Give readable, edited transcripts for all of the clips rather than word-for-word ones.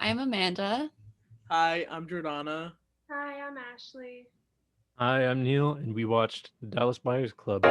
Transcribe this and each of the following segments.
I'm Amanda. Hi, I'm Jordana. Hi, I'm Ashley. Hi, I'm Neil, and we watched the Dallas Buyers Club.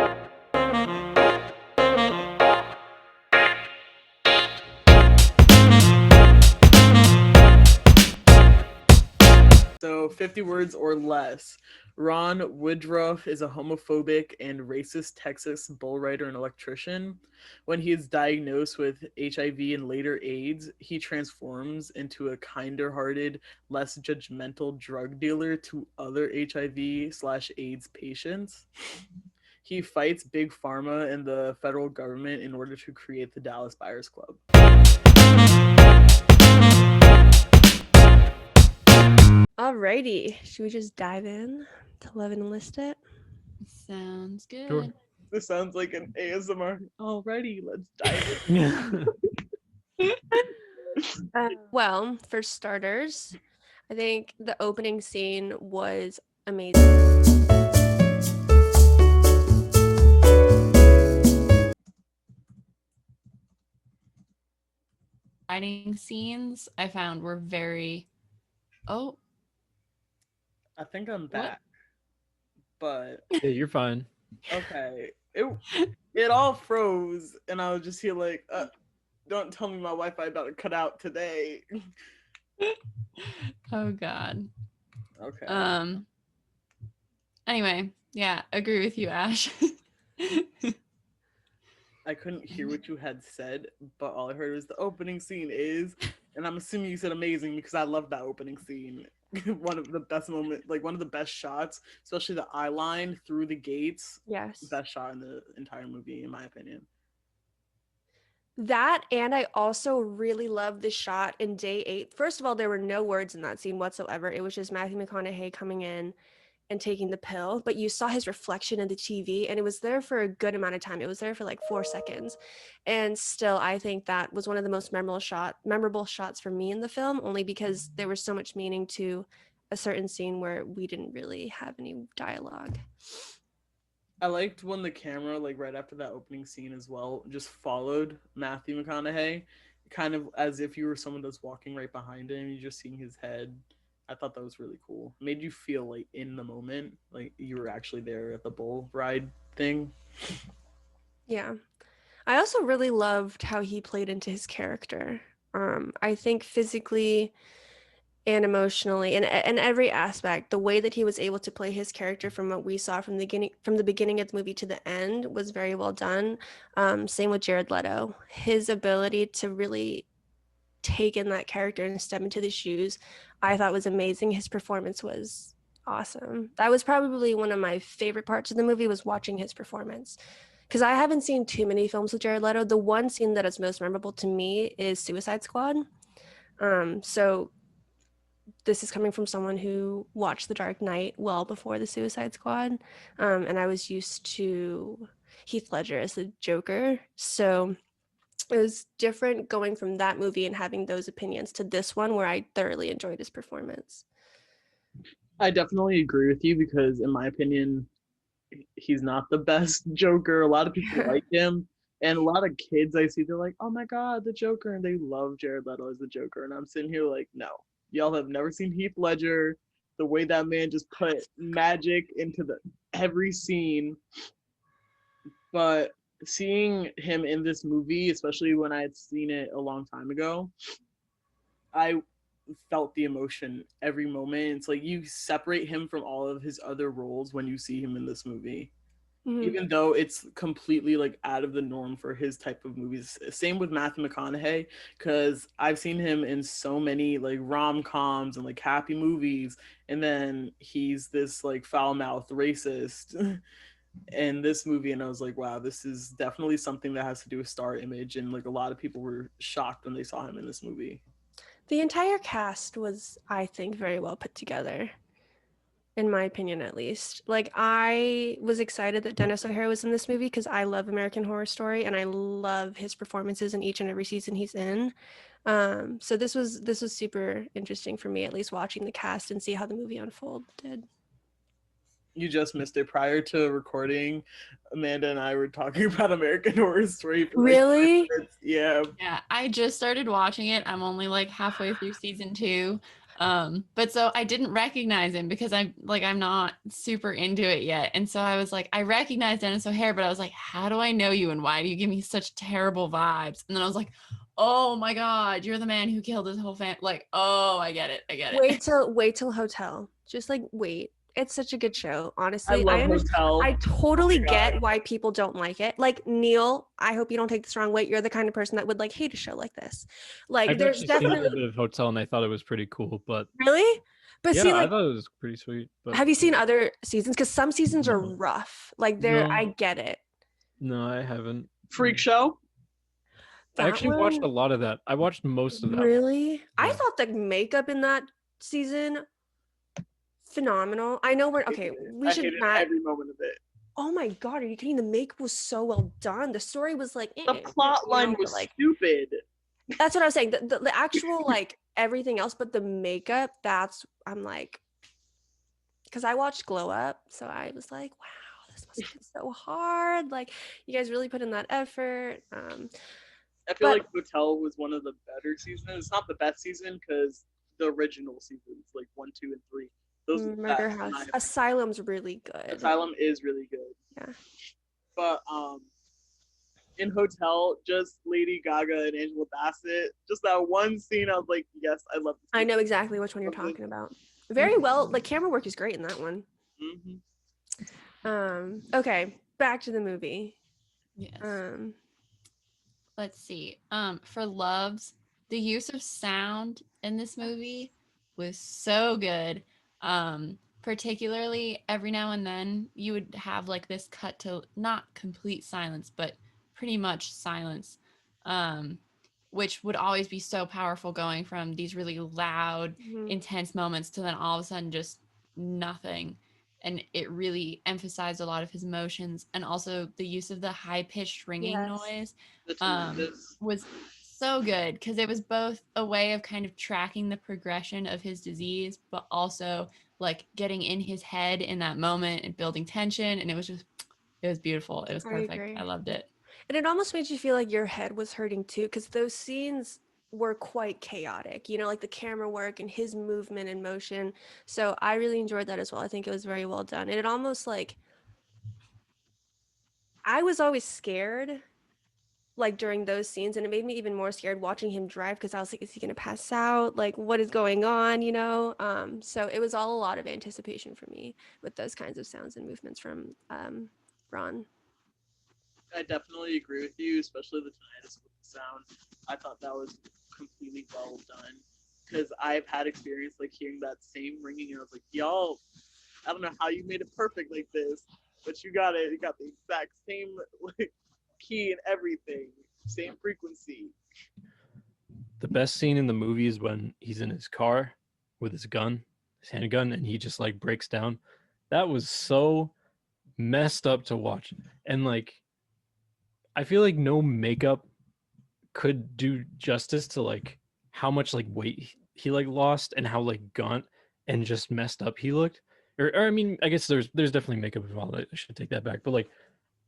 So, 50 words or less. Ron Woodruff is a homophobic and racist Texas bull rider and electrician. When he is diagnosed with HIV and later AIDS, he transforms into a kinder hearted, less judgmental drug dealer to other HIV/AIDS patients. He fights Big Pharma and the federal government in order to create the Dallas Buyers Club. Alrighty, should we just dive in to Love and Enlist It? Sounds Sure. good. This sounds like an ASMR. Alrighty, let's dive in. Well, for starters, I think the opening scene was amazing. Fighting scenes I found were very. Oh, I think I'm what? back, but Yeah, you're fine. okay. It all froze, and I was just here like, don't tell me my Wi-Fi about to cut out today. Oh God. Okay. Um. Anyway, yeah, agree with you, Ash. I couldn't hear what you had said, but all I heard was the opening scene is, and I'm assuming you said amazing because I love that opening scene. One of the best moments, like one of the best shots, especially the eye line through the gates. Yes. Best shot in the entire movie, in my opinion. That, and I also really love the shot in day 8. First of all, there were no words in that scene whatsoever. It was just Matthew McConaughey coming in and taking the pill, but you saw his reflection in the TV, and it was there for a good amount of time. It was there for like 4 seconds. And still, I think that was one of the most memorable shots for me in the film, only because there was so much meaning to a certain scene where we didn't really have any dialogue. I liked when the camera, like right after that opening scene as well, just followed Matthew McConaughey, kind of as if you were someone that's walking right behind him. You're just seeing his head. I thought that was really cool. Made you feel like in the moment, like you were actually there at the bull ride thing. Yeah. I also really loved how he played into his character. I think physically and emotionally and every aspect, the way that he was able to play his character from what we saw from the beginning of the movie to the end was very well done. Same with Jared Leto. His ability to really take in that character and step into the shoes, I thought was amazing. His performance was awesome. That was probably one of my favorite parts of the movie, was watching his performance. Because I haven't seen too many films with Jared Leto. The one scene that is most memorable to me is Suicide Squad. So this is coming from someone who watched The Dark Knight well before the Suicide Squad, and I was used to Heath Ledger as the Joker. So it was different going from that movie and having those opinions to this one, where I thoroughly enjoyed his performance. I definitely agree with you because, in my opinion, he's not the best Joker. A lot of people like him, and a lot of kids I see, they're like, "Oh my god, the Joker," and they love Jared Leto as the Joker, and I'm sitting here like, "No, y'all have never seen Heath Ledger. The way that man just put magic into the every scene, but seeing him in this movie, especially when I had seen it a long time ago, I felt the emotion every moment. It's like you separate him from all of his other roles when you see him in this movie, Mm-hmm. even though it's completely like out of the norm for his type of movies. Same with Matthew McConaughey, because I've seen him in so many like rom-coms and like happy movies, and then he's this like foul-mouthed racist in this movie, and I was like, wow, this is definitely something that has to do with star image, and like a lot of people were shocked when they saw him in this movie. The entire cast was, I think, very well put together, in my opinion at least. Like, I was excited that Dennis O'Hare was in this movie because I love American Horror Story and I love his performances in each and every season he's in. So this was super interesting for me, at least watching the cast and see how the movie unfolded. You just missed it. Prior to recording, Amanda and I were talking about American Horror Story for like Really? 5 minutes. Yeah. Yeah, I just started watching it. I'm only like halfway through season 2. But so I didn't recognize him because I'm not super into it yet. And so I was like, I recognize Dennis O'Hare, but I was like, how do I know you and why do you give me such terrible vibes? And then I was like, oh my God, you're the man who killed his whole family. Like, oh, I get it. I get it. Wait till Hotel. Just like wait. It's such a good show. I Honestly, love I understand. Hotel. I totally Oh my God. get why people don't like it. Like Neil, I hope you don't take this wrong way. You're the kind of person that would like hate a show like this. Like I've there's actually seen a little definitely bit of Hotel, and I thought it was pretty cool. But really, but yeah, see, I like, thought it was pretty sweet. But have you seen other seasons? Because some seasons are No. rough. Like No. I get it. no, I haven't. Freak Show. I That actually watched a one, lot of that. I watched most of that. really? I Yeah. thought the makeup in that season phenomenal. I know we're okay. We I should hated not. every moment of it. Oh my God, are you kidding? The makeup was so well done. The story was like, The plot line was stupid. that's what I was saying. The actual like everything else, but the makeup, I'm like, because I watched Glow Up, so I was like, wow, this must have been so hard. Like, you guys really put in that effort. I feel But- like Hotel was one of the better seasons. It's not the best season because the original seasons, like 1, 2, and 3, those are the Murder best, in my House, opinion. Asylum's really good. Asylum is really good. Yeah. But in Hotel, just Lady Gaga and Angela Bassett, just that one scene, I was like, yes, I love this. I know exactly which one you're talking about. Very well. Like camera work is great in that one. Mm-hmm. Okay, back to the movie. Yes. Um, Let's see. For Loves, the use of sound in this movie was so good. Particularly every now and then you would have like this cut to not complete silence, but pretty much silence. Which would always be so powerful going from these really loud, mhm. intense moments to then all of a sudden just nothing. And it really emphasized a lot of his emotions, and also the use of the high-pitched ringing Yes. noise That's tremendous. was so good because it was both a way of kind of tracking the progression of his disease, but also like getting in his head in that moment and building tension. And it was beautiful. It was I perfect. agree. I loved it. And it almost made you feel like your head was hurting too, because those scenes were quite chaotic, you know, like the camera work and his movement and motion. So I really enjoyed that as well. I think it was very well done. And it almost like, I was always scared like during those scenes, and it made me even more scared watching him drive because I was like, is he gonna pass out? Like, what is going on, you know? So it was all a lot of anticipation for me with those kinds of sounds and movements from Ron. I definitely agree with you, especially the tinnitus with the sound. I thought that was completely well done because I've had experience like hearing that same ringing, and I was like, y'all, I don't know how you made it perfect like this, but you got it. You got the exact same like key and everything, same frequency. The best scene in the movie is when he's in his car with his gun, his handgun, and he just like breaks down. That was so messed up to watch. And like, I feel like no makeup could do justice to like how much like weight he like lost and how like gaunt and just messed up he looked. Or I mean, I guess there's definitely makeup involved. I should take that back. But like,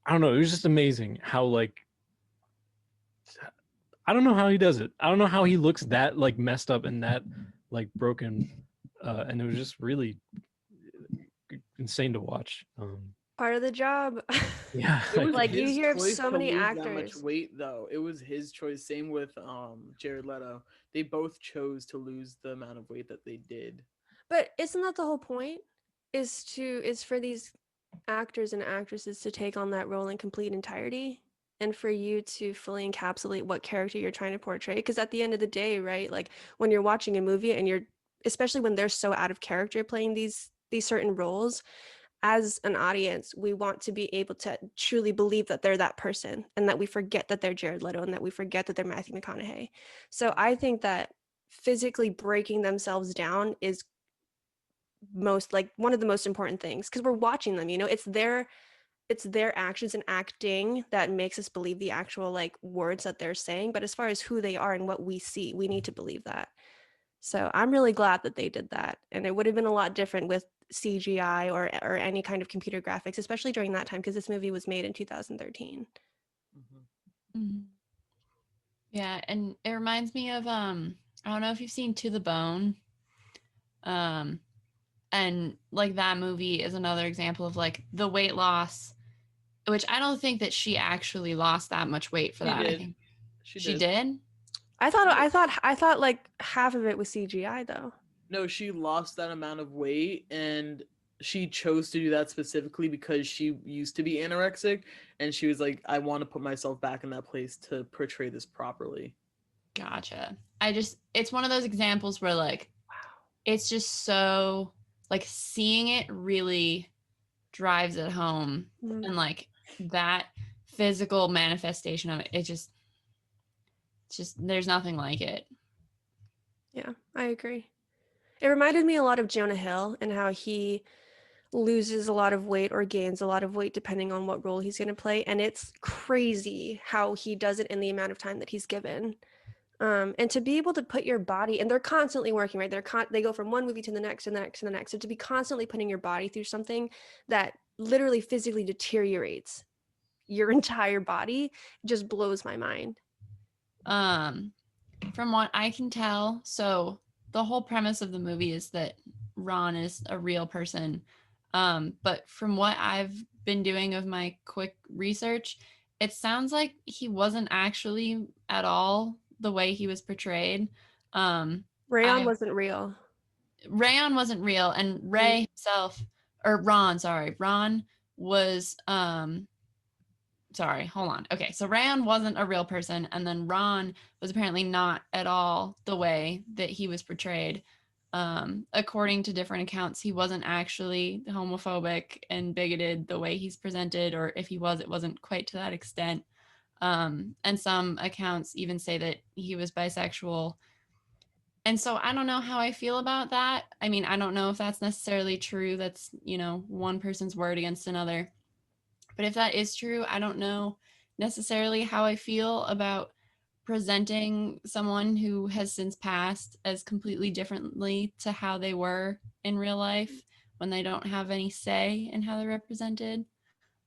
I don't know. It was just amazing how like, I don't know how he does it. I don't know how he looks that like messed up and that like broken. And it was just really insane to watch. Part of the job. Yeah, It was Like, you his hear choice so to many lose that much actors. weight, though. It was his choice. Same with Jared Leto. They both chose to lose the amount of weight that they did. But isn't that the whole point? Is for these actors and actresses to take on that role in complete entirety, and for you to fully encapsulate what character you're trying to portray. Because at the end of the day, right, like when you're watching a movie and you're, especially when they're so out of character playing these certain roles, as an audience, we want to be able to truly believe that they're that person, and that we forget that they're Jared Leto, and that we forget that they're Matthew McConaughey. So I think that physically breaking themselves down is most like one of the most important things, because we're watching them, you know, it's their actions and acting that makes us believe the actual like words that they're saying. But as far as who they are and what we see, we need to believe that. So I'm really glad that they did that. And it would have been a lot different with CGI or any kind of computer graphics, especially during that time, because this movie was made in 2013. Mhm. Yeah, and it reminds me of I don't know if you've seen To the Bone. And like that movie is another example of like the weight loss, which I don't think that she actually lost that much weight for She that. I did. think She she did. did. I thought like half of it was CGI though. No, she lost that amount of weight, and she chose to do that specifically because she used to be anorexic, and she was like, I want to put myself back in that place to portray this properly. Gotcha. It's one of those examples where like it's just so like seeing it really drives it home, and like that physical manifestation of it, it's just there's nothing like it. Yeah, I agree. It reminded me a lot of Jonah Hill and how he loses a lot of weight or gains a lot of weight depending on what role he's going to play, and it's crazy how he does it in the amount of time that he's given. And to be able to put your body, and they're constantly working, right? They go from one movie to the next and the next and the next. So to be constantly putting your body through something that literally physically deteriorates your entire body just blows my mind. From what I can tell, so the whole premise of the movie is that Ron is a real person. But from what I've been doing of my quick research, it sounds like he wasn't actually at all the way he was portrayed. Rayon wasn't real. Rayon wasn't real, and Ray himself, or Ron, sorry, Ron was sorry, hold on. Okay, so Rayon wasn't a real person, and then Ron was apparently not at all the way that he was portrayed. According to different accounts, he wasn't actually homophobic and bigoted the way he's presented, or if he was, it wasn't quite to that extent. And some accounts even say that he was bisexual. And so I don't know how I feel about that. I mean, I don't know if that's necessarily true. That's, one person's word against another. But if that is true, I don't know necessarily how I feel about presenting someone who has since passed as completely differently to how they were in real life when they don't have any say in how they're represented.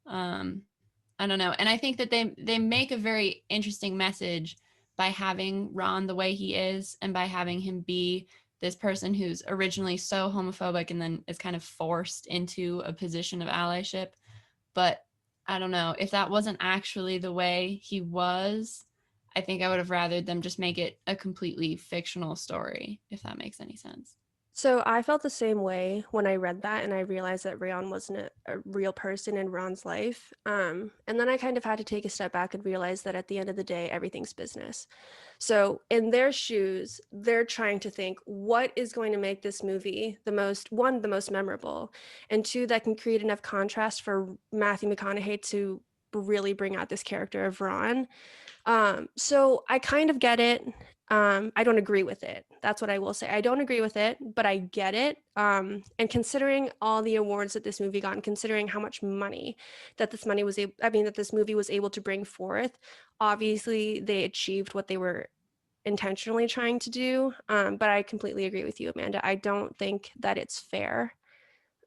I don't know. And I think that they make a very interesting message by having Ron the way he is and by having him be this person who's originally so homophobic and then is kind of forced into a position of allyship. But I don't know, if that wasn't actually the way he was, I think I would have rathered them just make it a completely fictional story, if that makes any sense. So I felt the same way when I read that and I realized that Rayon wasn't a real person in Ron's life. And then I kind of had to take a step back and realize that at the end of the day, everything's business. So in their shoes, they're trying to think what is going to make this movie the most memorable, and two, that can create enough contrast for Matthew McConaughey to really bring out this character of Ron. So I kind of get it. I don't agree with it. That's what I will say. I don't agree with it, but I get it. And considering all the awards that this movie got, and considering how much money that this movie was able to bring forth, obviously they achieved what they were intentionally trying to do. But I completely agree with you, Amanda. I don't think that it's fair.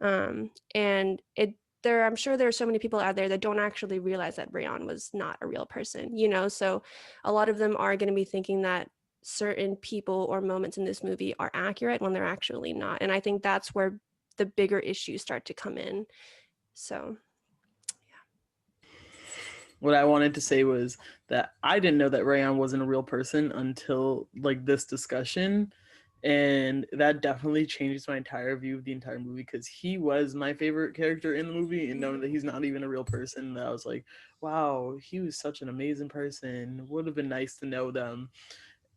And I'm sure there are so many people out there that don't actually realize that Rayon was not a real person, so a lot of them are going to be thinking that certain people or moments in this movie are accurate when they're actually not. And I think that's where the bigger issues start to come in. So What I wanted to say was that I didn't know that Rayon wasn't a real person until like this discussion, and that definitely changes my entire view of the entire movie, because he was my favorite character in the movie, and knowing that he's not even a real person, I was like, wow, he was such an amazing person. Would have been nice to know them.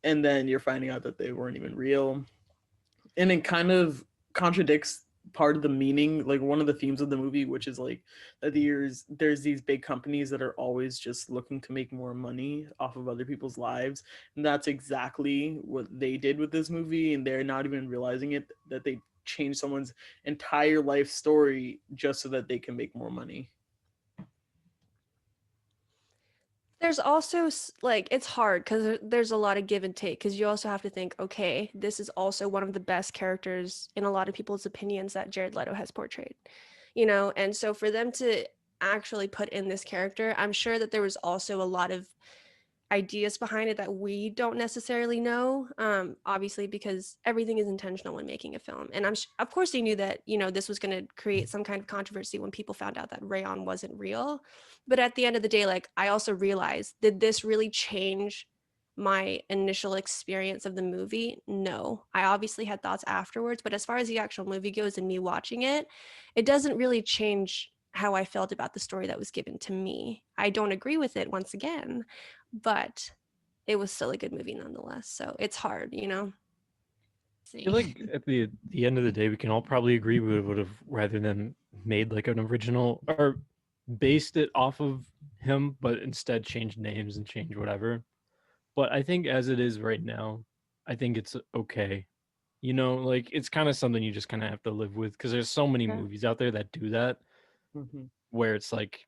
And then you're finding out that they weren't even real, and it kind of contradicts part of the meaning, like one of the themes of the movie, which is like that there's these big companies that are always just looking to make more money off of other people's lives, and that's exactly what they did with this movie, and they're not even realizing it, that they changed someone's entire life story just so that they can make more money. there's also like it's hard because there's a lot of give and take because you also have to think, okay, this is also one of the best characters in a lot of people's opinions that Jared Leto has portrayed, and so for them to actually put in this character, I'm sure that there was also a lot of ideas behind it that we don't necessarily know, obviously because everything is intentional when making a film, and of course they knew that this was going to create some kind of controversy when people found out that Rayon wasn't real. But at the end of the day, like, I also realized, did this really change my initial experience of the movie? No, I obviously had thoughts afterwards, but as far as the actual movie goes and me watching it, it doesn't really change how I felt about the story that was given to me. I don't agree with it, once again, but it was still a good movie nonetheless. So it's hard. I feel like at the end of the day, we can all probably agree we would have rather than made like an original or based it off of him, but instead changed names and changed whatever. But I think as it is right now, I think it's okay. Like it's kind of something you just kind of have to live with because there's so many Yeah. movies out there that do that, Mm-hmm. where it's like,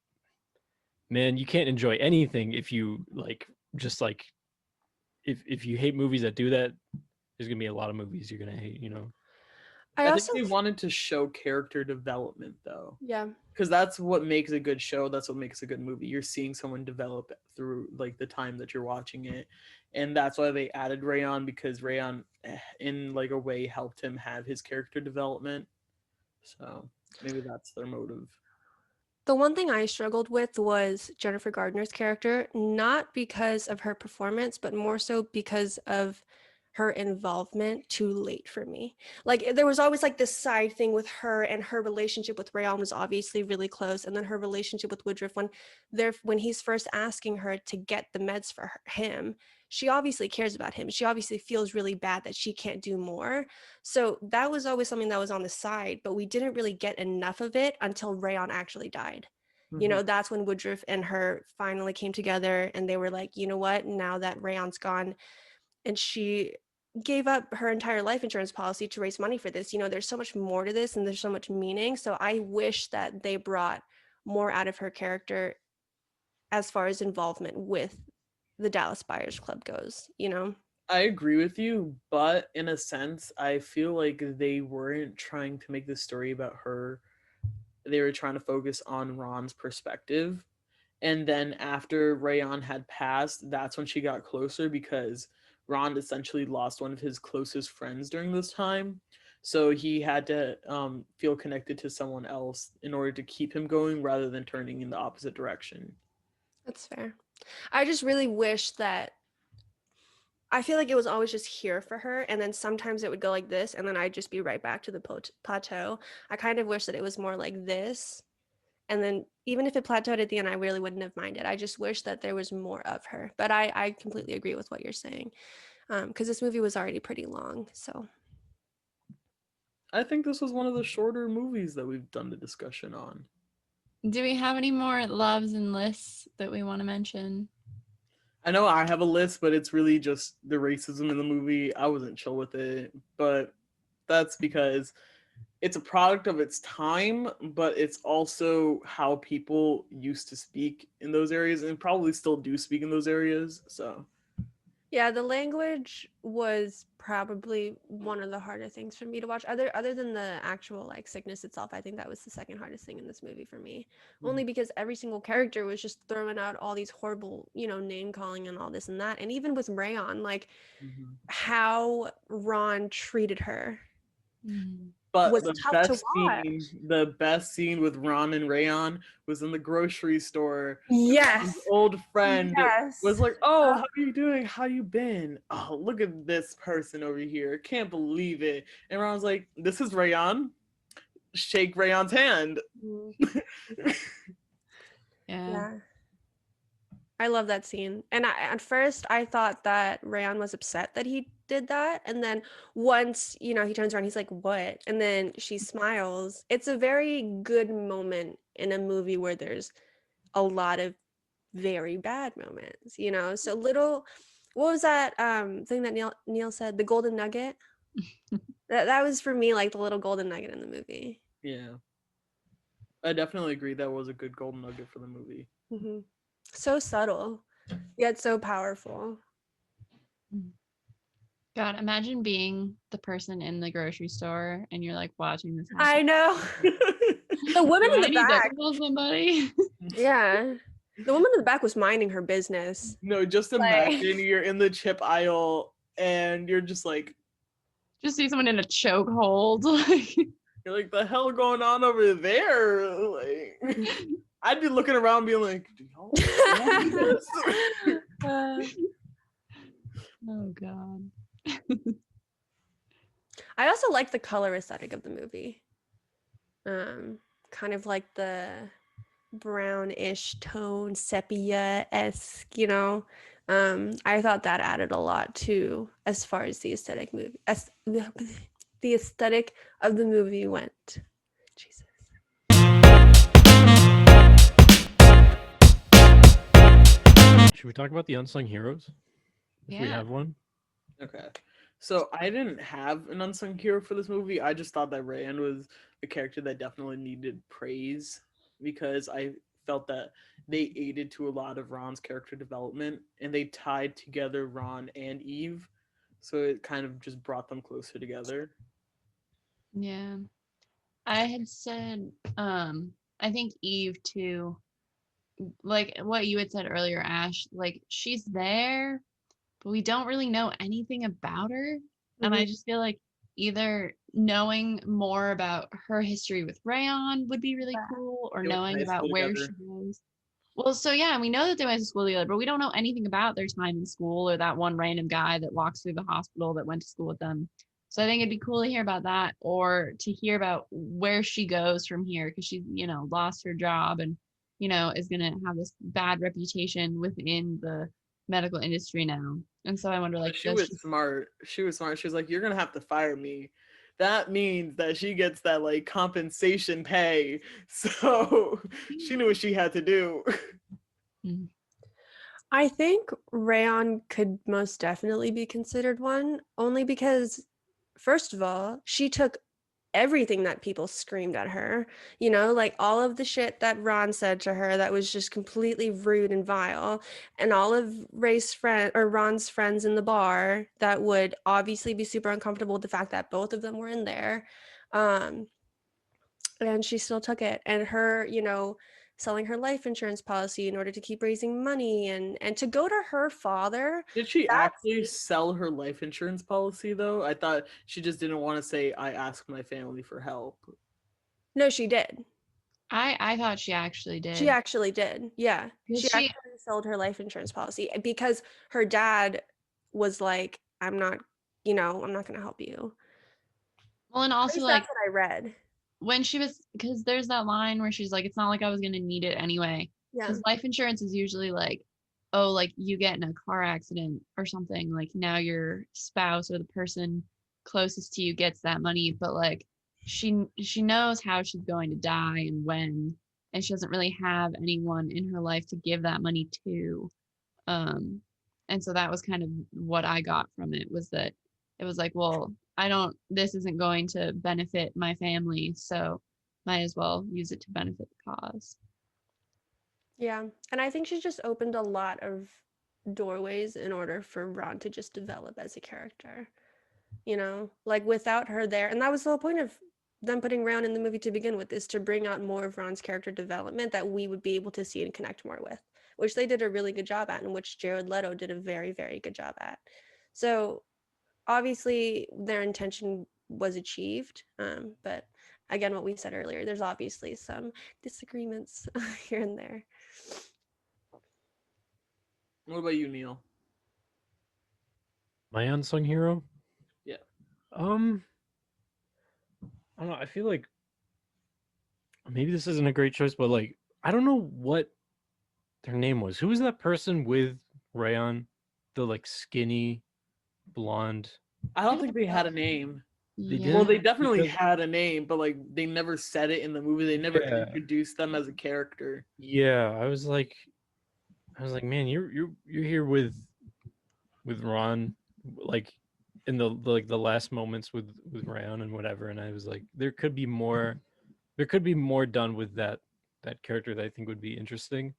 man, you can't enjoy anything if you like just like if you hate movies that do that, there's gonna be a lot of movies you're gonna hate. I I think also, they wanted to show character development though, yeah, because that's what makes a good show. That's what makes a good movie. You're seeing someone develop through like the time that you're watching it, and that's why they added Rayon, because Rayon, in like a way, helped him have his character development. So maybe that's their motive. the one thing I struggled with was Jennifer Gardner's character, not because of her performance, but more so because of her involvement too late for me. Like, there was always like this side thing with her, and her relationship with Rayon was obviously really close, and then her relationship with Woodruff, when he's first asking her to get the meds for him, she obviously cares about him. She obviously feels really bad that she can't do more. So that was always something that was on the side, but we didn't really get enough of it until Rayon actually died. Mhm. That's when Woodruff and her finally came together, and they were like, you know what, now that Rayon's gone, and she gave up her entire life insurance policy to raise money for this. There's so much more to this, and there's so much meaning. So I wish that they brought more out of her character as far as involvement with the Dallas Buyers Club goes. I agree with you, but in a sense, I feel like they weren't trying to make the story about her. They were trying to focus on Ron's perspective. And then after Rayon had passed, that's when she got closer, because Ron essentially lost one of his closest friends during this time. So he had to feel connected to someone else in order to keep him going rather than turning in the opposite direction. That's fair. I just really wish that, I feel like it was always just here for her, and then sometimes it would go like this, and then I'd just be right back to the plateau. I kind of wish that it was more like this, and then even if it plateaued at the end, I really wouldn't have minded. I just wish that there was more of her. But I completely agree with what you're saying, because this movie was already pretty long. So I think this was one of the shorter movies that we've done the discussion on. Do we have any more loves and lists that we want to mention? I know I have a list, but it's really just the racism in the movie. I wasn't chill with it, but that's because it's a product of its time, but it's also how people used to speak in those areas and probably still do speak in those areas. So yeah, the language was probably one of the harder things for me to watch. Other than the actual like sickness itself, I think that was the second hardest thing in this movie for me. Only because every single character was just throwing out all these horrible, name calling and all this and that. And even with Rayon, like how Ron treated her But was tough to watch. the best scene with Ron and Rayon was in the grocery store. Yes. His old friend Yes. was like, "Oh, how are you doing? How you been? Oh, look at this person over here. Can't believe it." And Ron's like, "This is Rayon." Shake Rayon's hand. Yeah. I love that scene. And at first I thought that Rayon was upset that he did that. And then once, he turns around, he's like, what? And then she smiles. It's a very good moment in a movie where there's a lot of very bad moments, So what was that thing that Neil said? The golden nugget? that was for me like the little golden nugget in the movie. Yeah. I definitely agree that was a good golden nugget for the movie. So subtle. Yet so powerful. God, imagine being the person in the grocery store and you're like watching this happen. I know. The woman in I the need to back. call somebody. Yeah. The woman in the back was minding her business. No, just imagine you're in the chip aisle and you're just like, Just see someone in a chokehold. Like, you're like, the hell going on over there? Like, I'd be looking around being like, do y'all want this? oh God. I also like the color aesthetic of the movie. Kind of like the brownish tone, sepia-esque, you know. I thought that added a lot too, as far as the aesthetic movie, as the aesthetic of the movie went. Jesus. Should we talk about the unsung heroes? If we Yeah. have one. Okay. So I didn't have an unsung hero for this movie. I just thought that Rayan was a character that definitely needed praise because I felt that they aided to a lot of Ron's character development and they tied together Ron and Eve. So it kind of just brought them closer together. Yeah. I had said, I think Eve too, like what you had said earlier, Ash, like she's there, but we don't really know anything about her. And I just feel like either knowing more about her history with Rayon would be really cool, or They went to knowing high school about where together. she goes. Well, so yeah, we know that they went to school together, but we don't know anything about their time in school or that one random guy that walks through the hospital that went to school with them. So I think it'd be cool to hear about that, or to hear about where she goes from here, because she, lost her job and, is going to have this bad reputation within the medical industry now. And so I wonder, like, She does was she? smart. She was smart. She was like, "You're gonna have to fire me." That means that she gets that like compensation pay. So she knew what she had to do. Mhm. I think Rayon could most definitely be considered one, only because, first of all, she took everything that people screamed at her, like all of the shit that Ron said to her that was just completely rude and vile, and all of Ron's friends in the bar that would obviously be super uncomfortable with the fact that both of them were in there. And she still took it, and her, selling her life insurance policy in order to keep raising money and to go to her father. Did she That's actually sell her life insurance policy though? I thought she just didn't want to say I asked my family for help. No, she did. I thought she actually She did. actually did. Yeah. Because She she, actually sold her life insurance policy because her dad was like, I'm not going to help you. well, and At also least like that's what I read. when she was, because there's that line where she's like, it's not like I was going to need it anyway. Yeah. Because life insurance is usually like, oh, like you get in a car accident or something, like now your spouse or the person closest to you gets that money, but like she knows how she's going to die and when, and she doesn't really have anyone in her life to give that money to. And so that was kind of what I got from it, was that it was like, well, this isn't going to benefit my family, so might as well use it to benefit the cause. Yeah. And I think she just opened a lot of doorways in order for Ron to just develop as a character. Like without her there. And that was the whole point of them putting Ron in the movie to begin with, is to bring out more of Ron's character development that we would be able to see and connect more with, which they did a really good job at, and which Jared Leto did a very, very good job at. So obviously their intention was achieved. But again, what we said earlier, there's obviously some disagreements here and there. What about you, Neil? My unsung hero? Yeah. I don't know. I feel like maybe this isn't a great choice, but like I don't know what their name was. Who was that person with Rayon? The like skinny blonde. I don't think they had a name. Yeah. Well, didn't? they definitely Because- had a name, but like they never said it in the movie. They never Yeah. introduced them as a character. Yeah, I was like, man, you're here with Ron, like in the like the last moments with Rayon and whatever, and I was like, there could be more done with that character that I think would be interesting.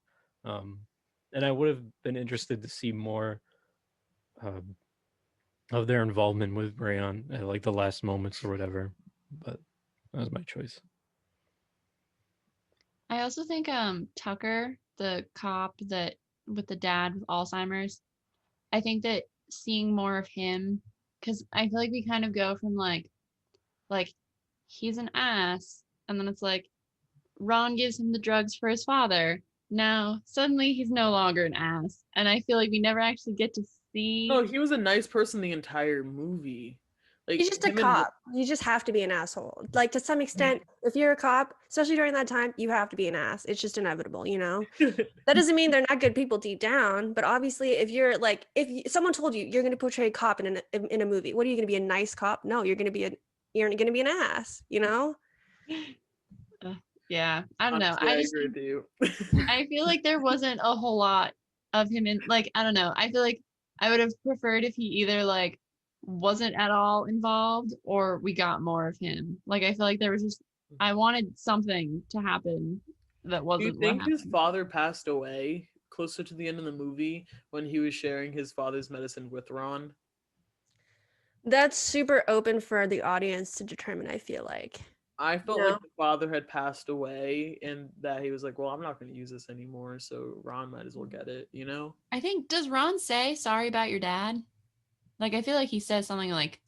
And I would have been interested to see more of their involvement with Rayon at like the last moments or whatever. But that was my choice. I also think Tucker, the cop that with the dad with Alzheimer's, I think that seeing more of him, because I feel like we kind of go from like he's an ass, and then it's like Ron gives him the drugs for his father. Now suddenly he's no longer an ass, and I feel like we never actually get to No, see. he was a nice person the entire movie. Like He's just a him and cop. You just have to be an asshole. Like to some extent, if you're a cop, especially during that time, you have to be an ass. It's just inevitable, you know? That doesn't mean they're not good people deep down, but obviously if you're like someone told you you're going to portray a cop in a movie, what are you going to be, a nice cop? No, you're going to be an ass, you know? Yeah, I don't know. Honestly, I agree with you. I feel like there wasn't a whole lot of him in, like, I don't know. I feel like I would have preferred if he either like wasn't at all involved or we got more of him. Like I feel like there was just I wanted something to happen that Do you wasn't what think his happened. father passed away closer to the end of the movie when he was sharing his father's medicine with Ron? That's super open for the audience to determine, I feel like. I felt No. like the father had passed away and that he was like, well, I'm not going to use this anymore, so Ron might as well get it, you know? I think does Ron say sorry about your dad? Like I feel like he says something like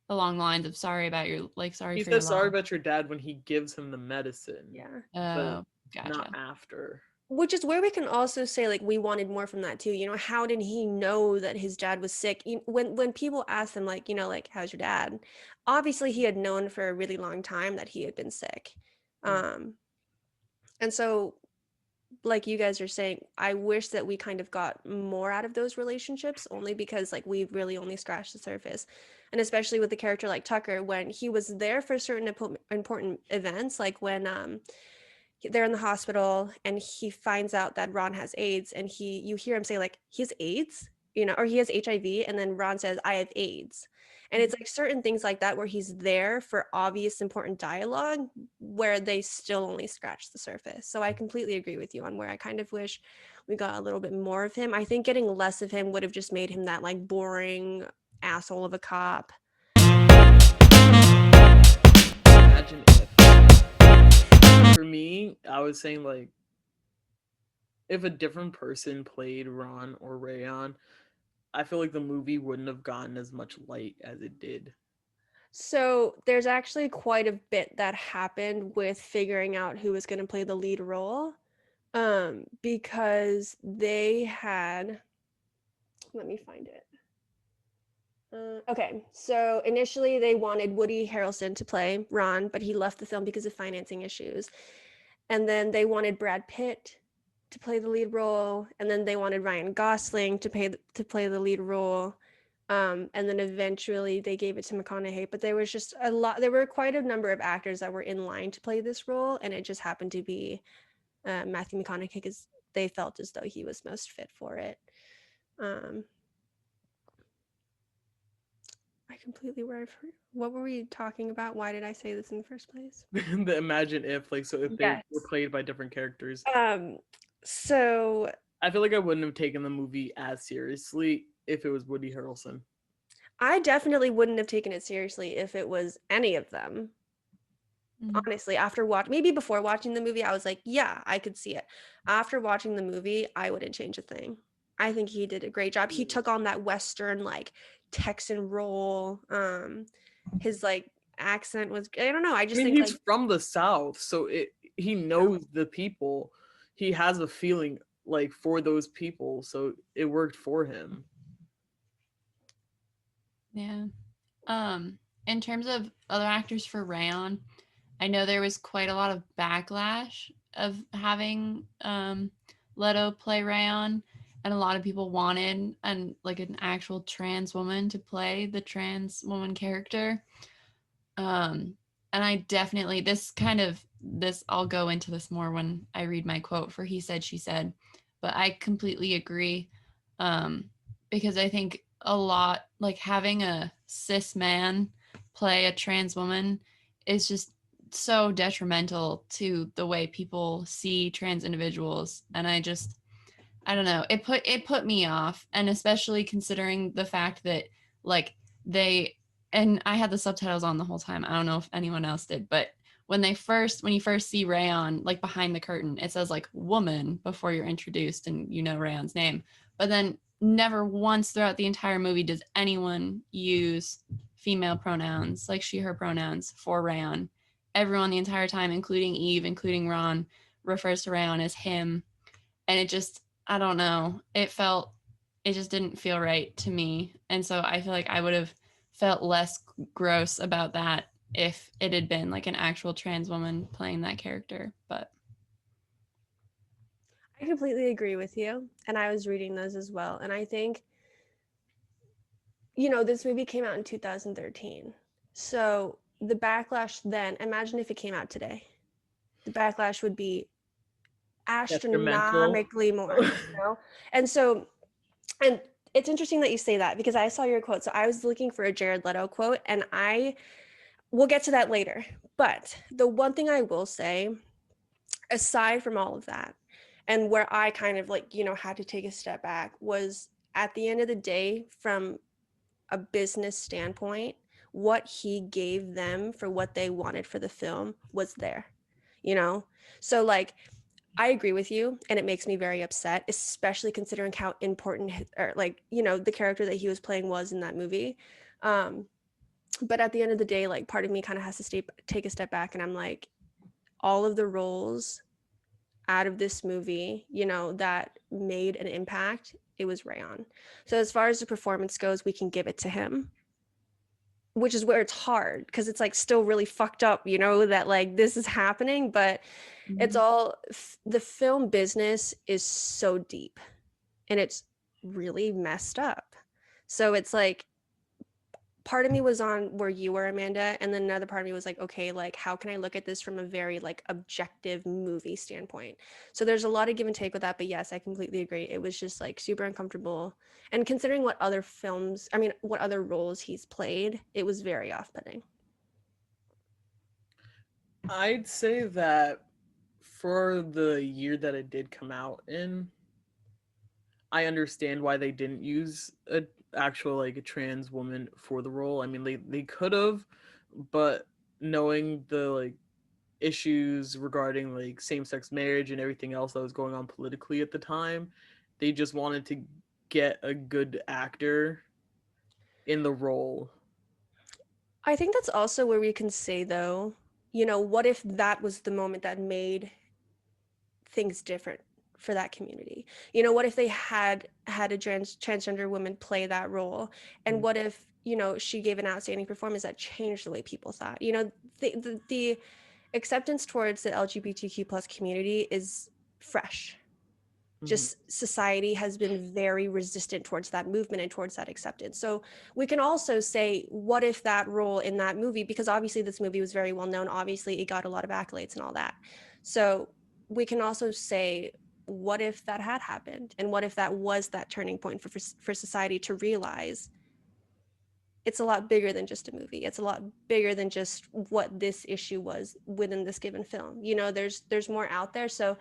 along the lines of sorry about your sorry He for your says sorry loss. about your dad when he gives him the medicine, Yeah. but Oh, gotcha. not after. Which is where we can also say like we wanted more from that too. You know, how did he know that his dad was sick? When people ask him like, you know, like how's your dad? Obviously he had known for a really long time that he had been sick. And so like you guys are saying, I wish that we kind of got more out of those relationships only because like we've really only scratched the surface. And especially with the character like Tucker, when he was there for certain important events, like when they're in the hospital and he finds out that Ron has AIDS and you hear him say like he has AIDS, you know, or he has HIV, and then Ron says I have AIDS. And it's like certain things like that where he's there for obvious important dialogue where they still only scratch the surface. So I completely agree with you on where I kind of wish we got a little bit more of him. I think getting less of him would have just made him that like boring asshole of a cop. Imagine if. For me, I was saying like if a different person played Ron or Rayon, I feel like the movie wouldn't have gotten as much light as it did. So there's actually quite a bit that happened with figuring out who was going to play the lead role. Because they had, let me find it. Okay, so initially they wanted Woody Harrelson to play Ron, but he left the film because of financing issues. And then they wanted Brad Pitt to play the lead role, and then they wanted Ryan Gosling to play the lead role. And then eventually they gave it to McConaughey, but there was just a lot. There were quite a number of actors that were in line to play this role, and it just happened to be Matthew McConaughey because they felt as though he was most fit for it. I completely what were we talking about? Why did I say this in the first place? The imagine if, like, so if they Yes. were played by different characters. So I feel like I wouldn't have taken the movie as seriously if it was Woody Harrelson. I definitely wouldn't have taken it seriously if it was any of them. Honestly, maybe before watching the movie, I was like, yeah, I could see it. After watching the movie, I wouldn't change a thing. I think he did a great job. He took on that Western, like, Texan role. His, like, accent was, I don't know, I just I mean, think, he's like, from the South, so he knows the people. He has a feeling, like, for those people, so it worked for him. Yeah. In terms of other actors for Rayon, I know there was quite a lot of backlash of having Leto play Rayon, and a lot of people wanted an actual trans woman to play the trans woman character. And I definitely I'll go into this more when I read my quote for He Said, She Said, but I completely agree. Because I think a lot, like having a cis man play a trans woman is just so detrimental to the way people see trans individuals. And I don't know. It put me off, and especially considering the fact that like they and I had the subtitles on the whole time. I don't know if anyone else did, but when you first see Rayon like behind the curtain, it says like woman before you're introduced and you know Rayon's name. But then never once throughout the entire movie does anyone use female pronouns like she her pronouns for Rayon. Everyone the entire time, including Eve, including Ron, refers to Rayon as him, and it just, I don't know, it just didn't feel right to me, and so I feel like I would have felt less gross about that if it had been like an actual trans woman playing that character. But I completely agree with you. And I was reading those as well. And I think, this movie came out in 2013. So the backlash then, imagine if it came out today. The backlash would be Detrimental. astronomically more. And so, and it's interesting that you say that because I saw your quote. So I was looking for a Jared Leto quote, and we'll get to that later. But the one thing I will say, aside from all of that, and where I kind of had to take a step back, was at the end of the day, from a business standpoint, what he gave them for what they wanted for the film was there, So I agree with you, and it makes me very upset, especially considering how important the character that he was playing was in that movie. But at the end of the day, part of me kind of has to take a step back, and I'm like, all of the roles out of this movie, that made an impact, it was Rayon. So as far as the performance goes, we can give it to him, which is where it's hard because it's still really fucked up, that this is happening, but it's all the film business is so deep and it's really messed up. So it's part of me was on where you were, Amanda, and then another part of me was okay, how can I look at this from a very objective movie standpoint? So there's a lot of give and take with that, but yes, I completely agree. It was just super uncomfortable, and considering what other roles he's played, it was very off-putting. I'd say that for the year that it did come out in, I understand why they didn't use a actual a trans woman for the role. I mean, they could have, but knowing the issues regarding same-sex marriage and everything else that was going on politically at the time, they just wanted to get a good actor in the role. I think that's also where we can say, though, what if that was the moment that made things different for that community? What if they had a transgender woman play that role, and what if she gave an outstanding performance that changed the way people thought? The acceptance towards the LGBTQ plus community is fresh. Just society has been very resistant towards that movement and towards that acceptance. So we can also say, what if that role in that movie, because obviously this movie was very well known, obviously it got a lot of accolades and all that. So we can also say, what if that had happened? And what if that was that turning point for society to realize it's a lot bigger than just a movie. It's a lot bigger than just what this issue was within this given film. There's more out there. So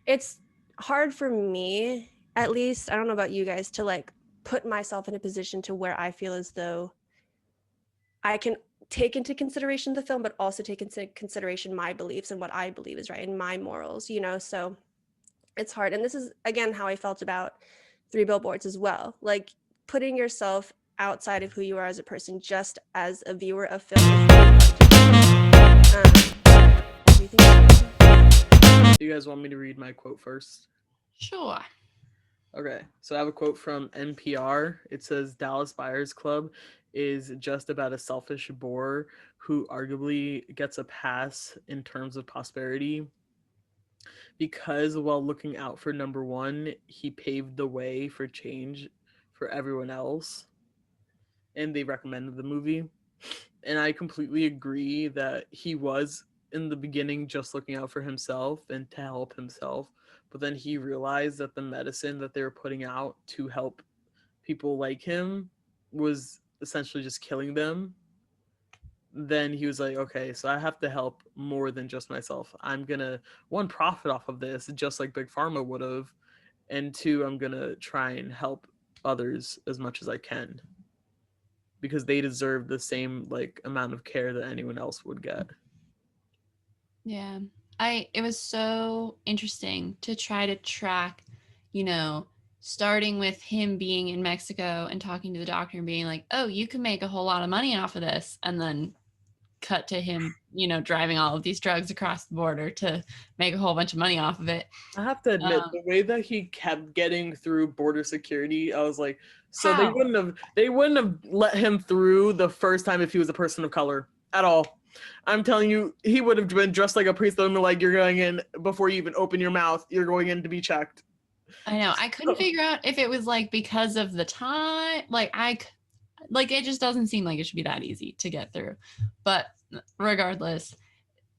it's hard for me, at least, I don't know about you guys, to put myself in a position to where I feel as though I can take into consideration the film, but also take into consideration my beliefs and what I believe is right and my morals, so it's hard. And this is, again, how I felt about Three Billboards as well. Putting yourself outside of who you are as a person, just as a viewer of film. Do you guys want me to read my quote first? sure. Okay, so I have a quote from NPR. It says, Dallas Buyers Club is just about a selfish bore who arguably gets a pass in terms of prosperity because while looking out for number one, he paved the way for change for everyone else. And they recommended the movie. And I completely agree that he was in the beginning just looking out for himself and to help himself. But then he realized that the medicine that they were putting out to help people like him was essentially just killing them. Then he was like, okay, so I have to help more than just myself. I'm gonna profit off of this, just like Big Pharma would have. and 2, I'm gonna try and help others as much as I can because they deserve the same like amount of care that anyone else would get. Yeah. It was so interesting to try to track, you know, starting with him being in Mexico and talking to the doctor and being like, "Oh, you can make a whole lot of money off of this." And then cut to him, driving all of these drugs across the border to make a whole bunch of money off of it. I have to admit, the way that he kept getting through border security, I was like, so How? they wouldn't have let him through the first time if he was a person of color at all. I'm telling you, he would have been dressed like a priest and like, you're going in before you even open your mouth, you're going in to be checked. I know. I couldn't figure out if it was like because of the time. It just doesn't seem like it should be that easy to get through. But regardless,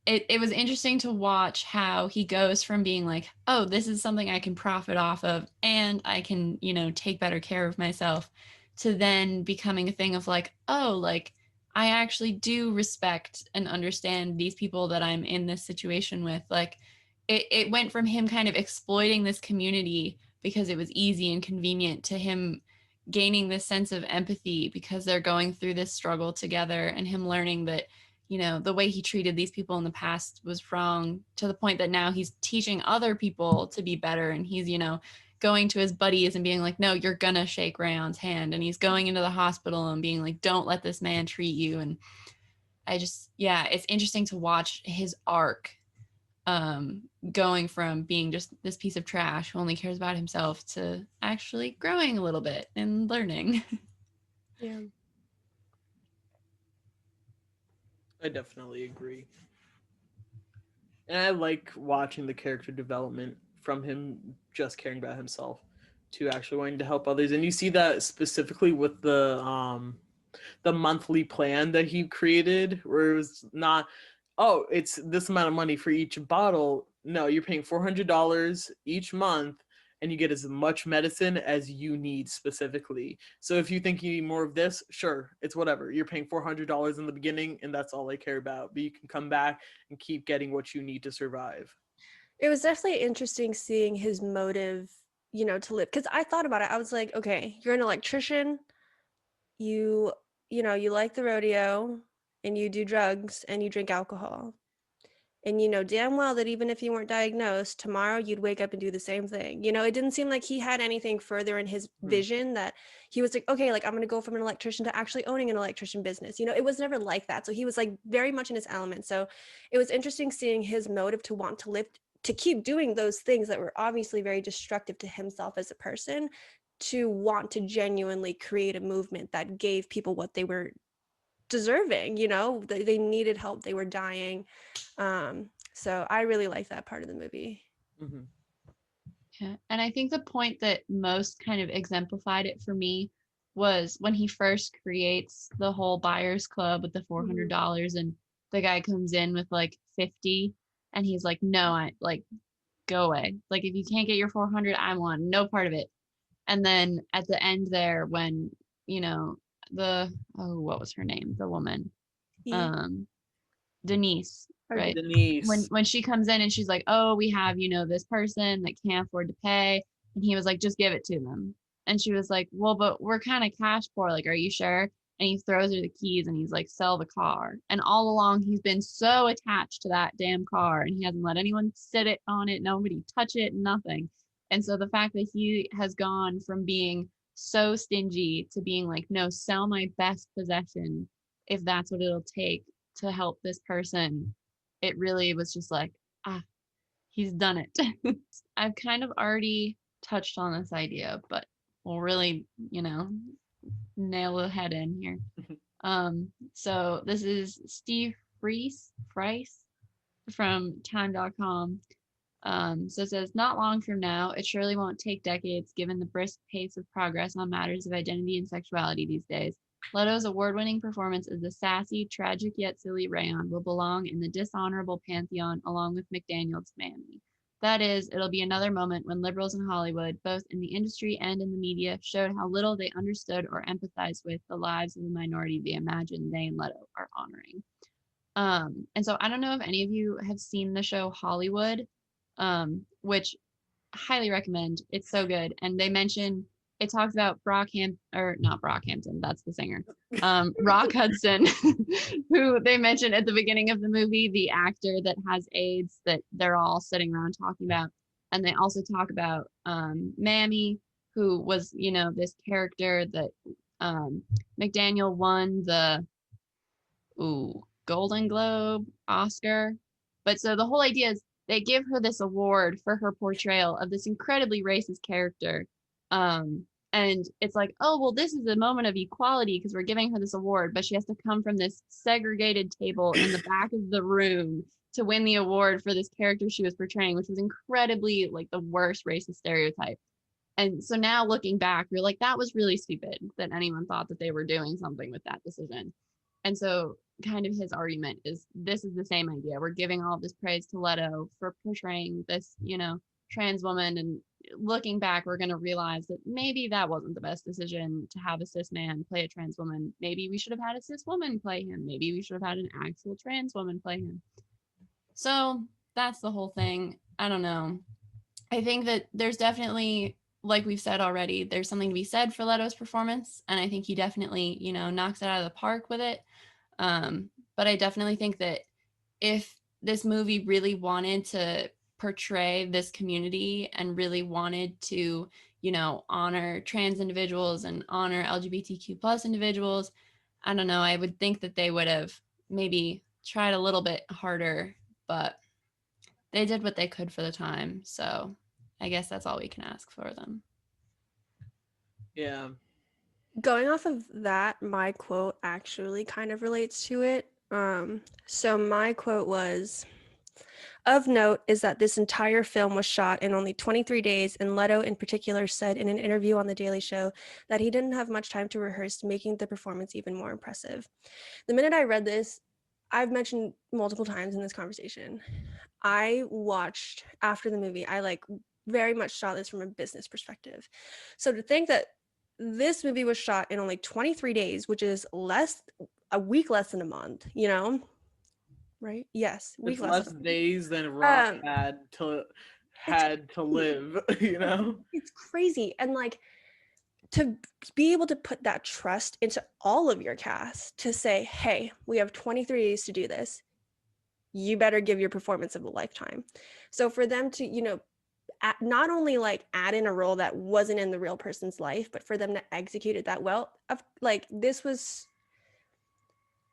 it was interesting to watch how he goes from being like, oh, this is something I can profit off of and I can, take better care of myself, to then becoming a thing of like, oh, like I actually do respect and understand these people that I'm in this situation with. Like it went from him kind of exploiting this community because it was easy and convenient to him gaining this sense of empathy because they're going through this struggle together, and him learning that the way he treated these people in the past was wrong, to the point that now he's teaching other people to be better. And he's, going to his buddies and being like, no, you're gonna shake Rayon's hand. And he's going into the hospital and being like, don't let this man treat you. And it's interesting to watch his arc, going from being just this piece of trash who only cares about himself to actually growing a little bit and learning. Yeah. I definitely agree. And I like watching the character development from him just caring about himself to actually wanting to help others. And you see that specifically with the monthly plan that he created, where it was not, oh, it's this amount of money for each bottle. No, you're paying $400 each month and you get as much medicine as you need specifically. So if you think you need more of this, sure, it's whatever. You're paying $400 in the beginning and that's all I care about. But you can come back and keep getting what you need to survive. It was definitely interesting seeing his motive, to live. Because I thought about it. I was like, okay, you're an electrician. You like the rodeo and you do drugs and you drink alcohol. And you know damn well that even if you weren't diagnosed, tomorrow you'd wake up and do the same thing. It didn't seem like he had anything further in his vision, that he was like, okay, like I'm going to go from an electrician to actually owning an electrician business. It was never like that. So he was like very much in his element. So it was interesting seeing his motive to want to live, to keep doing those things that were obviously very destructive to himself as a person, to want to genuinely create a movement that gave people what they were deserving. They needed help, they were dying. So I really like that part of the movie. Mm-hmm. Yeah. And I think the point that most kind of exemplified it for me was when he first creates the whole buyers club with the $400, and the guy comes in with like 50, and he's like, no, I like, go away. Like, if you can't get your 400, I want no part of it. And then at the end there, when, what was her name? The woman, Denise, right? Denise. When she comes in and she's like, oh, we have, this person that can't afford to pay. And he was like, just give it to them. And she was like, well, but we're kind of cash poor. Like, are you sure? And he throws her the keys and he's like, sell the car. And all along, he's been so attached to that damn car, and he hasn't let anyone sit it on it, nobody touch it, nothing. And so the fact that he has gone from being so stingy to being like, no, sell my best possession if that's what it'll take to help this person, it really was just like, he's done it. I've kind of already touched on this idea, but we'll really, nail the head in here. So this is Steve Friess from time.com. So it says, not long from now, it surely won't take decades given the brisk pace of progress on matters of identity and sexuality these days. Leto's award-winning performance as the sassy, tragic yet silly Rayon will belong in the dishonorable pantheon along with McDaniel's Mammy. That is, it'll be another moment when liberals in Hollywood, both in the industry and in the media, showed how little they understood or empathized with the lives of the minority they imagine they and Leto are honoring. And so I don't know if any of you have seen the show Hollywood, which highly recommend. It's so good. And they mention it talks about not Brockhampton, that's the singer. Rock Hudson, who they mentioned at the beginning of the movie, the actor that has AIDS that they're all sitting around talking about. And they also talk about Mammy, who was, this character that McDaniel won the Golden Globe, Oscar. But so the whole idea is they give her this award for her portrayal of this incredibly racist character. And it's like, oh, well, this is a moment of equality because we're giving her this award, but she has to come from this segregated table in the back of the room to win the award for this character she was portraying, which was incredibly like the worst racist stereotype. And so now looking back, you're like, that was really stupid that anyone thought that they were doing something with that decision. And so kind of his argument is this is the same idea. We're giving all of this praise to Leto for portraying this, trans woman. And looking back, we're going to realize that maybe that wasn't the best decision to have a cis man play a trans woman. Maybe we should have had a cis woman play him. Maybe we should have had an actual trans woman play him. So that's the whole thing. I don't know. I think that there's definitely, like we've said already, there's something to be said for Leto's performance. And I think he definitely, knocks it out of the park with it. But I definitely think that if this movie really wanted to portray this community and really wanted to, honor trans individuals and honor LGBTQ plus individuals, I don't know, I would think that they would have maybe tried a little bit harder, but they did what they could for the time. So I guess that's all we can ask for them. Yeah. Going off of that, my quote actually kind of relates to it. So my quote was, "Of note is that this entire film was shot in only 23 days, and Leto in particular said in an interview on The Daily Show that he didn't have much time to rehearse, making the performance even more impressive." The minute I read this, I've mentioned multiple times in this conversation, I watched after the movie, I very much saw this from a business perspective. So to think that this movie was shot in only 23 days, which is a week less than a month, right? Yes, It's less days than Rock had to live, It's crazy. And to be able to put that trust into all of your cast to say, hey, we have 23 days to do this. You better give your performance of a lifetime. So for them to, not only add in a role that wasn't in the real person's life, but for them to execute it that well, this was,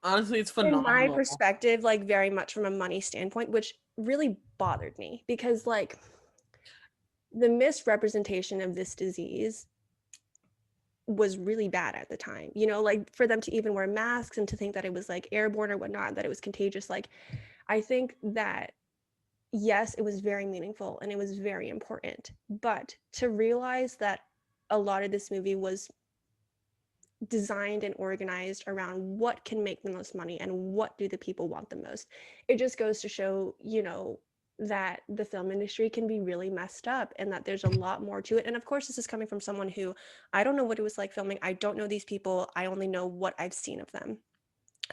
honestly, it's phenomenal. In my perspective, very much from a money standpoint, which really bothered me because the misrepresentation of this disease was really bad at the time, for them to even wear masks and to think that it was airborne or whatnot, that it was contagious. I think that yes, it was very meaningful and it was very important, but to realize that a lot of this movie was designed and organized around what can make the most money and what do the people want the most, it just goes to show, that the film industry can be really messed up and that there's a lot more to it. And of course, this is coming from someone who, I don't know what it was like filming. I don't know these people. I only know what I've seen of them.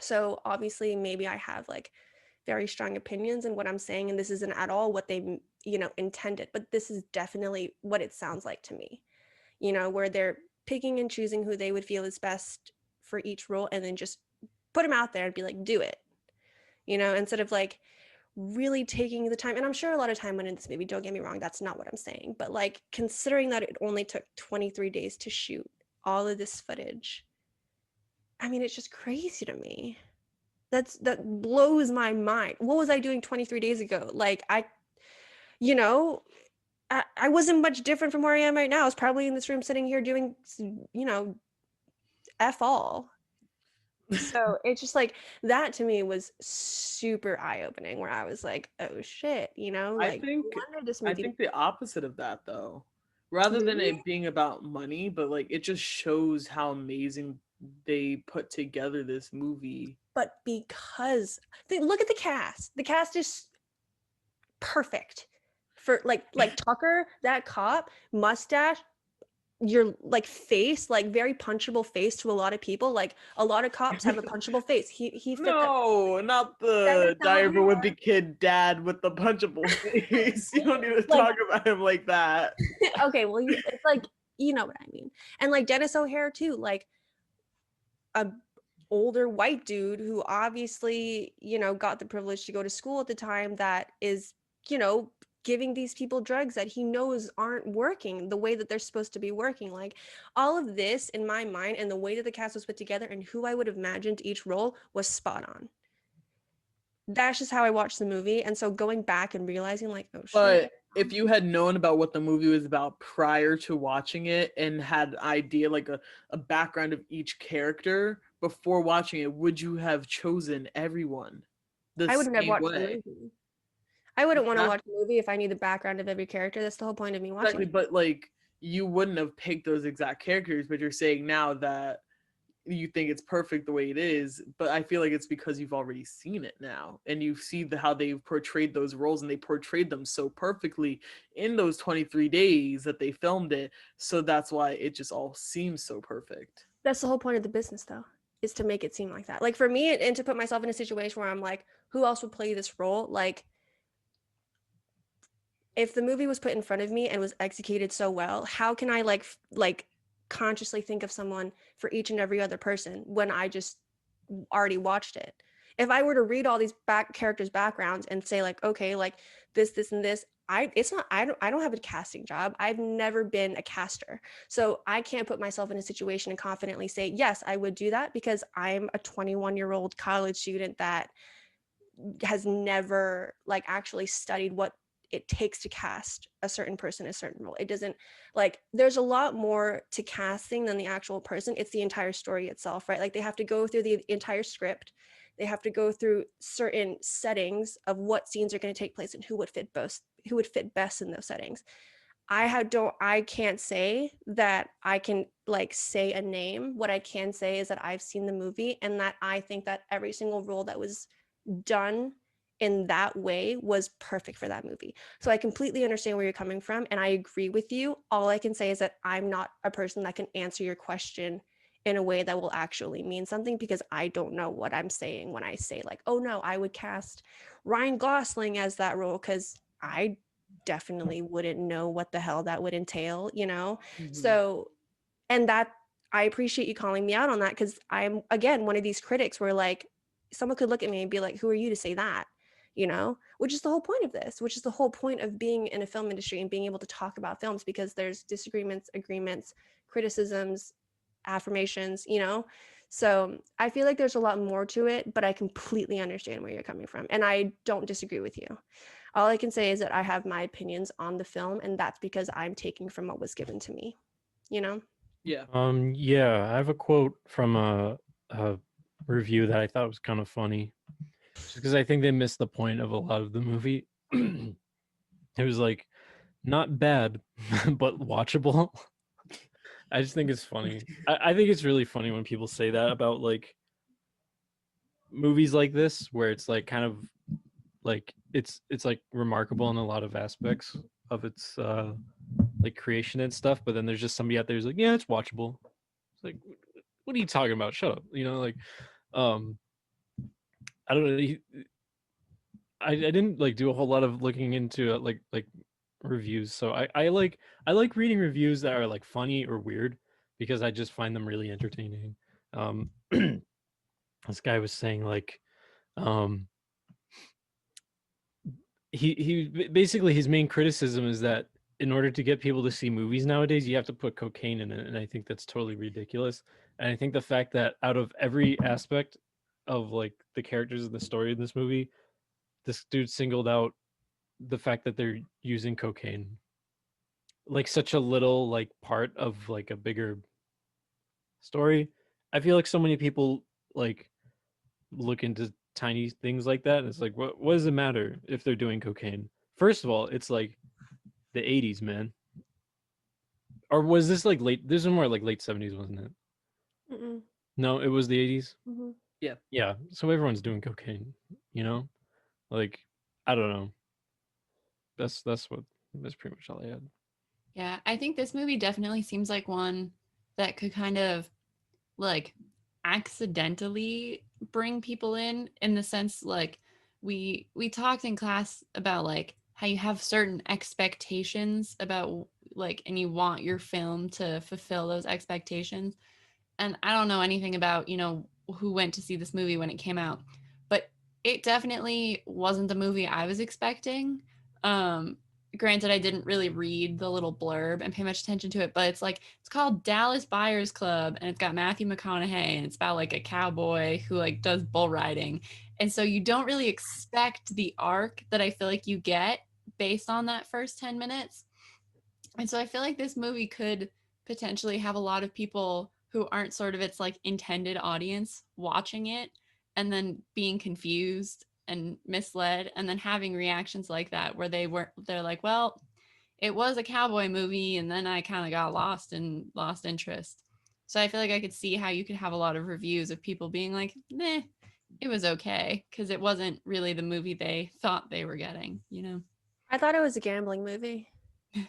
So obviously maybe I have very strong opinions in what I'm saying, and this isn't at all what they, intended, but this is definitely what it sounds like to me, where they're picking and choosing who they would feel is best for each role and then just put them out there and be like, do it, instead of really taking the time. And I'm sure a lot of time went into this movie, don't get me wrong, that's not what I'm saying, but considering that it only took 23 days to shoot all of this footage, I mean, it's just crazy to me. That blows my mind. What was I doing 23 days ago? I wasn't much different from where I am right now. I was probably in this room sitting here doing, F all. So it's just that to me was super eye-opening, where I was like, oh shit, I think the opposite of that though, rather than it being about money, but it just shows how amazing they put together this movie. But because look at the cast is perfect for like Tucker, that cop, mustache, your like face, like very punchable face to a lot of people. Like a lot of cops have a punchable face. He fit that. No, not the diaper with the kid dad with the punchable face. You don't need to Like- talk about him like that. Okay, well, it's like, you know what I mean. And like Dennis O'Hare too, like a older white dude who obviously, you know, got the privilege to go to school at the time, that is, you know, giving these people drugs that he knows aren't working the way that they're supposed to be working. Like all of this in my mind, and the way that the cast was put together and who I would have imagined each role was spot on. That's just how I watched the movie. And so going back and realizing like, oh shit. But if you had known about what the movie was about prior to watching it and had an idea, like a background of each character before watching it, would you have chosen everyone the I wouldn't have same watched the way? movie. I wouldn't want to Not- watch a movie if I knew the background of every character. That's the whole point of me watching Exactly, it. but like you wouldn't have picked those exact characters, but you're saying now that you think it's perfect the way it is, but I feel like it's because you've already seen it now and you see how they've portrayed those roles, and they portrayed them so perfectly in those 23 days that they filmed it, so that's why it just all seems so perfect. That's the whole point of the business, though, is to make it seem like that. Like for me, and to put myself in a situation where I'm like, who else would play this role? Like, if the movie was put in front of me and was executed so well, how can I like consciously think of someone for each and every other person when I just already watched it? If I were to read all these characters' backgrounds and say like, okay, like this, and this, I don't have a casting job. I've never been a caster. So I can't put myself in a situation and confidently say, yes, I would do that, because I'm a 21-year-old college student that has never like actually studied what it takes to cast a certain person in a certain role. It doesn't, like, there's a lot more to casting than the actual person. It's the entire story itself, right? Like they have to go through the entire script. They have to go through certain settings of what scenes are going to take place and who would fit best in those settings. I can't say that I can like say a name. What I can say is that I've seen the movie, and that I think that every single role that was done in that way was perfect for that movie. So I completely understand where you're coming from, and I agree with you. All I can say is that I'm not a person that can answer your question in a way that will actually mean something, because I don't know what I'm saying when I say like, oh no, I would cast Ryan Gosling as that role, because I definitely wouldn't know what the hell that would entail, you know? Mhm. So, and that, I appreciate you calling me out on that, because I'm, again, one of these critics where like someone could look at me and be like, who are you to say that? You know, which is the whole point of this, which is the whole point of being in a film industry and being able to talk about films, because there's disagreements, agreements, criticisms, affirmations, you know? So I feel like there's a lot more to it, but I completely understand where you're coming from, and I don't disagree with you. All I can say is that I have my opinions on the film, and that's because I'm taking from what was given to me, you know? Yeah. Yeah, I have a quote from a review that I thought was kind of funny, just because I think they missed the point of a lot of the movie. It was like, not bad, but watchable. I just think it's funny. I think it's really funny when people say that about like movies like this, where it's like kind of like it's like remarkable in a lot of aspects of its like creation and stuff, but then there's just somebody out there who's like, yeah, it's watchable. It's like, what are you talking about? Shut up. You know, like I don't know. I didn't like do a whole lot of looking into like reviews. So I like reading reviews that are like funny or weird, because I just find them really entertaining. This guy was saying like um basically his main criticism is that in order to get people to see movies nowadays, you have to put cocaine in it, and I think that's totally ridiculous. And I think the fact that out of every aspect of like the characters in the story in this movie, this dude singled out the fact that they're using cocaine, like such a little like part of like a bigger story. I feel like so many people like look into tiny things like that, and it's like, what does it matter if they're doing cocaine? First of all, it's like the 80s, man. Or was this like late? This was more like late 70s, wasn't it? Mm-mm. No, it was the 80s. Mm-hmm. Yeah. Yeah, so everyone's doing cocaine, you know? Like, I don't know. That's pretty much all I had. Yeah, I think this movie definitely seems like one that could kind of like accidentally bring people in the sense like we talked in class about like how you have certain expectations about like and you want your film to fulfill those expectations. And I don't know anything about, who went to see this movie when it came out, but it definitely wasn't the movie I was expecting. Um, Granted, I didn't really read the little blurb and pay much attention to it, but it's called Dallas Buyers Club, and it's got Matthew McConaughey, and it's about like a cowboy who like does bull riding, and so you don't really expect the arc that I feel like you get based on that first 10 minutes. And so I feel like this movie could potentially have a lot of people who aren't sort of its like intended audience watching it and then being confused and misled and then having reactions like that where they're like, well, it was a cowboy movie and then I kind of got lost interest. So I feel like I could see how you could have a lot of reviews of people being like, "Meh, it was okay," because it wasn't really the movie they thought they were getting. I thought it was a gambling movie.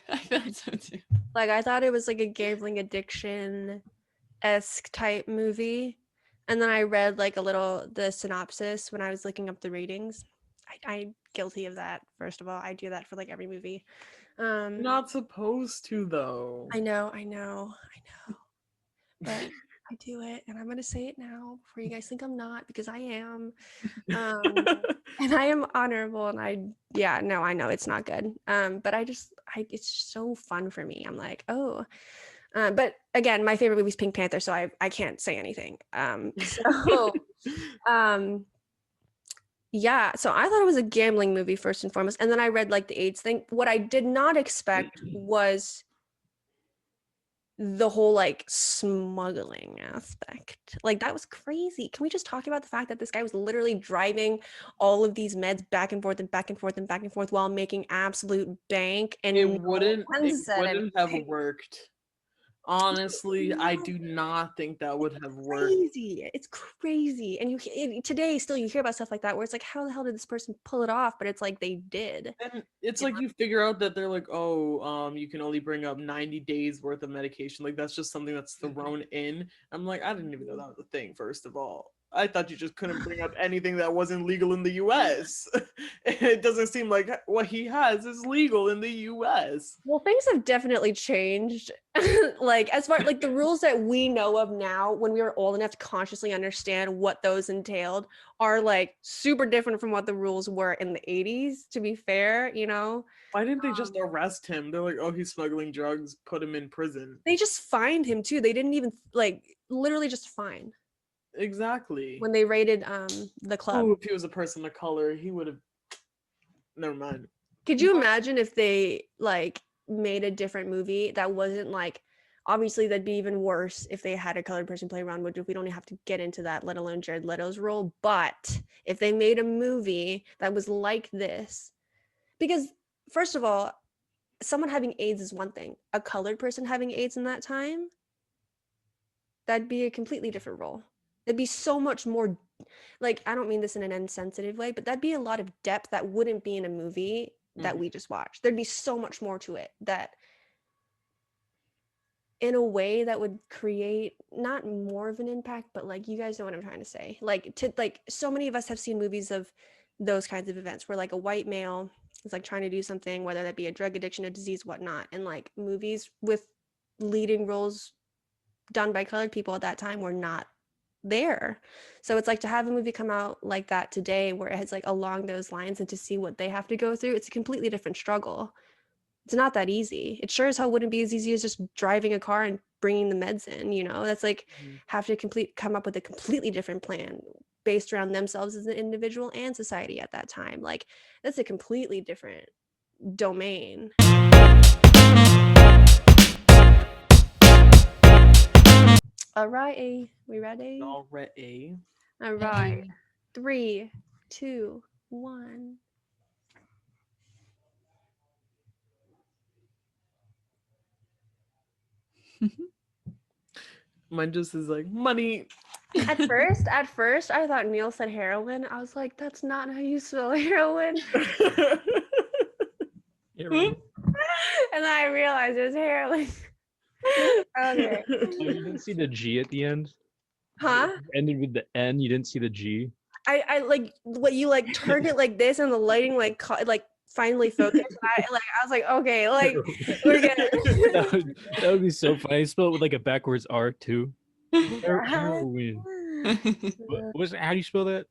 I feel like so too. Like, I thought it was like a gambling addiction-esque type movie. And then I read like the synopsis when I was looking up the ratings. I'm guilty of that, first of all. I do that for like every movie. Not supposed to though. I know. But I do it, and I'm gonna say it now before you guys think I'm not, because I am. And I am honorable, and I know it's not good. But it's so fun for me. I'm like, oh. But again, my favorite movie is Pink Panther, so I can't say anything. Yeah, so I thought it was a gambling movie first and foremost, and then I read like the AIDS thing. What I did not expect was the whole like smuggling aspect. Like, that was crazy. Can we just talk about the fact that this guy was literally driving all of these meds back and forth and back and forth and back and forth while making absolute bank, and It wouldn't have anything. worked. Honestly, I do not think that would have worked. It's crazy. And today still you hear about stuff like that where it's like, how the hell did this person pull it off? But it's like they did. And it's like you figure out that they're like, oh, you can only bring up 90 days worth of medication. Like, that's just something that's thrown in. I'm like, I didn't even know that was a thing, first of all. I thought you just couldn't bring up anything that wasn't legal in the US. It doesn't seem like what he has is legal in the US. Well, things have definitely changed. Like, as far like the rules that we know of now, when we were old enough to consciously understand what those entailed, are like super different from what the rules were in the 80s, to be fair, Why didn't they just arrest him? They're like, oh, he's smuggling drugs, put him in prison. They just fined him too. They didn't even like literally just fine. Exactly. When they raided the club. Oh, if he was a person of color, he would have. Never mind. Could you imagine if they like made a different movie that wasn't like, obviously that'd be even worse if they had a colored person play Ron Woodruff. We don't have to get into that, let alone Jared Leto's role. But if they made a movie that was like this, because first of all, someone having AIDS is one thing. A colored person having AIDS in that time, that'd be a completely different role. It'd be so much more, like, I don't mean this in an insensitive way, but that'd be a lot of depth that wouldn't be in a movie that we just watched. There'd be so much more to it that in a way that would create not more of an impact, but like, you guys know what I'm trying to say. Like, so many of us have seen movies of those kinds of events where like a white male is like trying to do something, whether that be a drug addiction, a disease, whatnot. And like movies with leading roles done by colored people at that time were not there. So it's like to have a movie come out like that today where it's like along those lines and to see what they have to go through, it's a completely different struggle. It's not that easy. It sure as hell wouldn't be as easy as just driving a car and bringing the meds in, that's like have to come up with a completely different plan based around themselves as an individual and society at that time. Like, that's a completely different domain. All right, we ready? Already. All right. 3, 2, 1. Mine just is like money. At first, I thought Neil said heroin. I was like, that's not how you spell heroin. Heroin. And then I realized it was hair. Like, okay. Oh, you didn't see the G at the end? Huh? It ended with the N. You didn't see the G. I like what you like turned it like this, and the lighting like finally focused. And I was like, okay, like we're good. That would be so funny. I spell it with like a backwards R too. Heroin. How do you spell that?